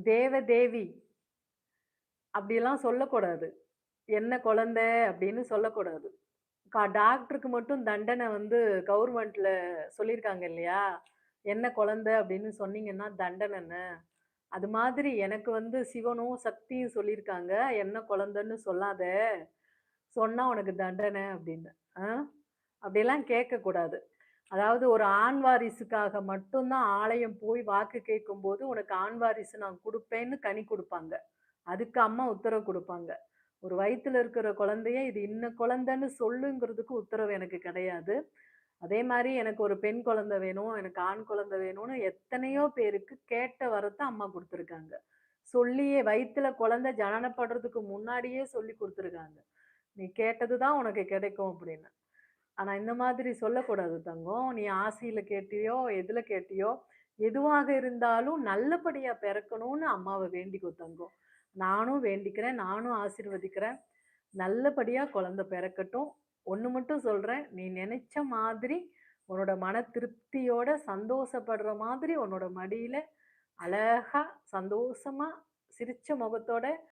தேவதேவி அப்படிலாம் சொல்லக்கூடாது. என்ன குழந்தை அப்படின்னு சொல்லக்கூடாது. டாக்டருக்கு மட்டும் தண்டனை வந்து கவர்மெண்ட்ல சொல்லியிருக்காங்க இல்லையா? என்ன குழந்தை அப்படின்னு சொன்னீங்கன்னா தண்டனைன்னு. அது மாதிரி எனக்கு வந்து சிவனும், சக்தியும் சொல்லியிருக்காங்க. என்ன குழந்தைன்னு சொல்லாத. சொன்னா உனக்கு தண்டனை அப்படின்னு. ஆ? அப்படியெல்லாம் கேட்கக்கூடாது. அதாவது ஒரு ஆண் வாரிசுக்காக மட்டும் தான் ஆலயம் போய் வாக்கு கேட்கும்போது, உனக்கு ஆண் வாரிசு நான் குடுப்பேன்னு கனி குடுப்பாங்க. அதுக்கு அம்மா உத்தரவு குடுப்பாங்க. ஒரு வயித்துல இருக்கிற குழந்தைய இது இன்ன குழந்தைன்னு சொல்லுங்கிறதுக்கு உத்தரவு எனக்கு கிடையாது. அதே மாரி எனக்கு ஒரு பெண் குழந்தை வேணும், எனக்கு ஆண் குழந்தை வேணும்னு எத்தனையோ பேருக்கு கேட்ட வரத்த அம்மா குடுத்துருக்காங்க. சொல்லியே வயித்துல குழந்தை ஜனனப்படுறதுக்கு முன்னாடியே சொல்லி குடுத்துருக்காங்க. "நீ கேட்டது தான் உனக்கு கிடைக்கும்" அப்படின்னு. ஆனா இந்த மாதிரி சொல்லக்கூடாது தங்கம். நீ ஆசையில கேட்டியோ, எதுல கேட்டியோ, எதுவாக இருந்தாலும் நல்லபடியா பிறக்கணும்னு அம்மாவ வேண்டிக்கோ தங்கம். நானும் வேண்டிக்கிறேன். நானும் ஆசீர்வதிக்கிறேன். நல்லபடியா குழந்தை பிறக்கட்டும். ஒண்ணு மட்டும் சொல்றேன். நீ நெனைச்ச மாதிரி உன்னோட மன திருப்தியோட சந்தோஷப்படுற மாதிரி உன்னோட மடியில அழகா, சந்தோஷமா, சிரிச்ச முகத்தோட